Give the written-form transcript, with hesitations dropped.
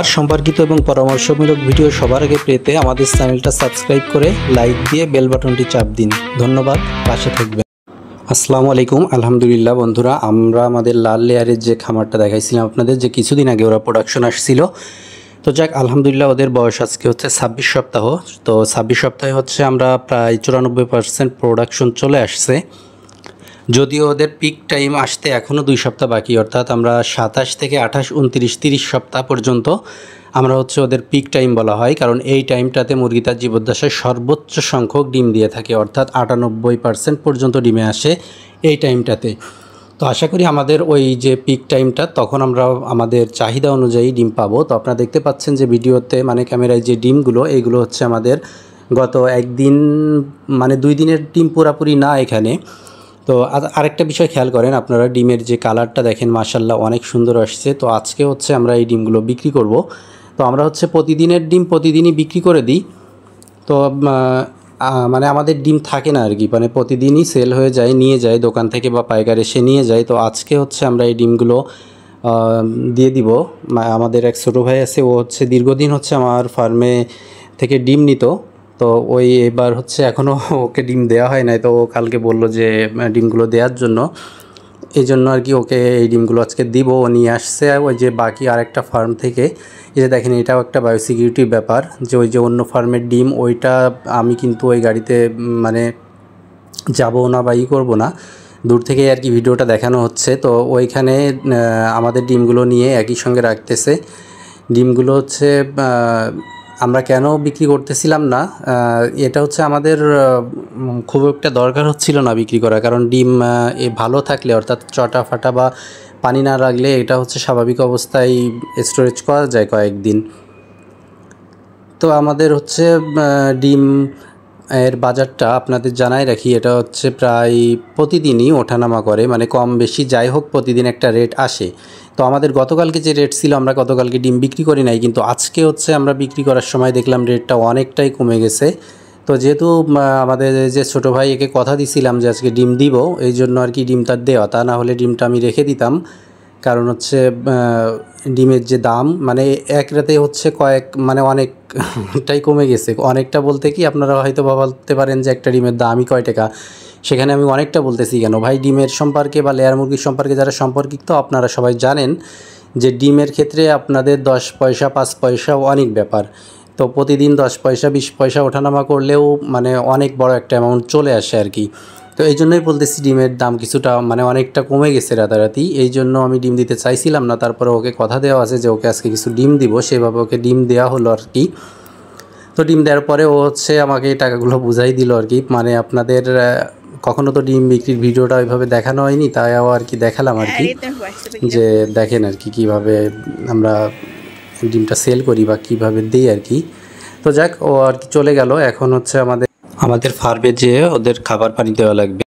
খামার সম্পর্কিত এবং পরামর্শমূলক ভিডিও সবার আগে পেতে আমাদের চ্যানেলটা সাবস্ক্রাইব করে লাইক দিয়ে বেল বাটনটি চাপ দিন। ধন্যবাদ, পাশে থাকবেন। আসসালামু আলাইকুম। আলহামদুলিল্লাহ বন্ধুরা, আমরা আমাদের লাল লেয়ারের যে খামারটা দেখাইছিলাম আপনাদের, যে কিছুদিন আগে ওরা প্রোডাকশন আসছিল, তো যাক আলহামদুলিল্লাহ ওদের বয়স আজকে হচ্ছে 26 সপ্তাহ। তো 26 সপ্তাহে হচ্ছে আমরা প্রায় 94% প্রোডাকশন চলে আসছে। যদিও ওদের পিক টাইম আসতে এখনও 2 সপ্তাহ বাকি, অর্থাৎ আমরা 27 থেকে 28, 29, 30 সপ্তাহ পর্যন্ত আমরা হচ্ছে ওদের পিক টাইম বলা হয়, কারণ এই টাইমটাতে মুরগি তার জীবদ্দশায় সর্বোচ্চ সংখ্যক ডিম দিয়ে থাকে, অর্থাৎ 98% পর্যন্ত ডিমে আসে এই টাইমটাতে। তো আশা করি আমাদের ওই যে পিক টাইমটা, তখন আমরা আমাদের চাহিদা অনুযায়ী ডিম পাবো। তো আপনারা দেখতে পাচ্ছেন যে ভিডিওতে মানে ক্যামেরায় যে ডিমগুলো, এইগুলো হচ্ছে আমাদের গত একদিন মানে 2 দিনের ডিম পুরাপুরি না এখানে। তো আরেকটা বিষয় খেয়াল করেন আপনারা, ডিমের যে কালারটা দেখেন মাশাল্লাহ অনেক সুন্দর আসছে। তো আজকে হচ্ছে আমরা এই ডিমগুলো বিক্রি করব। তো আমরা হচ্ছে প্রতিদিনের ডিম প্রতিদিনই বিক্রি করে দিই। তো মানে আমাদের ডিম থাকে না আর কি, মানে প্রতিদিনই সেল হয়ে যায়, নিয়ে যায় দোকান থেকে বা পাইকার এসে নিয়ে যায়। তো আজকে হচ্ছে আমরা এই ডিমগুলো দিয়ে দিব। আমাদের এক ছোটো ভাই আছে, ও হচ্ছে দীর্ঘদিন হচ্ছে আমার ফার্মে থেকে ডিম নিত। তো ওই এবার হচ্ছে এখনও ওকে ডিম দেওয়া হয় নাই, তো ও কালকে বলল যে ডিমগুলো দেওয়ার জন্য, এই জন্য আর কি ওকে এই ডিমগুলো আজকে দিব। ও নিয়ে আসছে ওই যে বাকি আরেকটা ফার্ম থেকে। এই যে দেখেন, এটাও একটা বায়োসিকিউরিটির ব্যাপার, যে ওই যে অন্য ফার্মের ডিম ওইটা আমি কিন্তু ওই গাড়িতে মানে যাব না বা করবো না, দূর থেকে আর কি ভিডিওটা দেখানো হচ্ছে। তো ওইখানে আমাদের ডিমগুলো নিয়ে একই সঙ্গে রাখতেছে। ডিমগুলো হচ্ছে আমরা কেন বিক্রি করতেছিলাম না, এটা হচ্ছে আমাদের খুব একটা দরকার হচ্ছিল না বিক্রি করা, কারণ ডিম ভালো থাকলে, অর্থাৎ চটা ফাটা বা পানি না লাগলে এটা হচ্ছে স্বাভাবিক অবস্থায় স্টোরেজ করা যায় কয়েকদিন। তো আমাদের হচ্ছে ডিম এর বাজারটা আপনাদের জানাই রাখি, এটা হচ্ছে প্রায় প্রতিদিনই ওঠানামা করে, মানে কম বেশি যাই হোক প্রতিদিন একটা রেট আসে। তো আমাদের গতকালকে যে রেট ছিল, আমরা গতকালকে ডিম বিক্রি করি নাই, কিন্তু আজকে হচ্ছে আমরা বিক্রি করার সময় দেখলাম রেটটা অনেকটাই কমে গেছে। তো যেহেতু আমাদের যে ছোটো ভাই, একে কথা দিছিলাম যে আজকে ডিম দিব, এই জন্য আর কি ডিমটা দেওয়া, তা না হলে ডিমটা আমি রেখে দিতাম। কারণ হচ্ছে ডিমের যে দাম মানে এক রাতে হচ্ছে মানে অনেকটাই কমে গেছে। অনেকটা বলতে কি, আপনারা হয়তো ভাবতে পারেন যে একটা ডিমের দামই কয় টাকা, সেখানে আমি অনেকটা বলতেছি কেন ভাই, ডিমের সম্পর্কে বা লেয়ার মুরগির সম্পর্কে যারা সম্পর্কিত আপনারা সবাই জানেন যে ডিমের ক্ষেত্রে আপনাদের 10 পয়সা 5 পয়সা অনেক ব্যাপার। তো প্রতিদিন 10 পয়সা 20 পয়সা ওঠানামা করলেও মানে অনেক বড় একটা অ্যামাউন্ট চলে আসে আর কি। তো এই জন্যই বলতেছি ডিমের দাম কিছুটা মানে অনেকটা কমে গেছে রাতারাতি, এই জন্য আমি ডিম দিতে চাইছিলাম না। তারপরে ওকে কথা দেওয়া আছে যে ওকে আজকে কিছু ডিম দিব, সেভাবে ওকে ডিম দেওয়া হলো আর কি। তো ডিম দেওয়ার পরে ও হচ্ছে আমাকে এই টাকাগুলো বুঝাই দিল আর কি। মানে আপনাদের কখনো তো ডিম বিক্রির ভিডিওটা ওইভাবে দেখানো হয়নি, তাই আর কি দেখালাম আর কি, যে দেখেন আর কি কীভাবে আমরা ডিমটা সেল করি বা কীভাবে দিই আর কি। তো যাক, ও আর কি চলে গেল। এখন হচ্ছে আমাদের ফার্মে যেয়ে ওদের খাবার পানি দেওয়া লাগবে।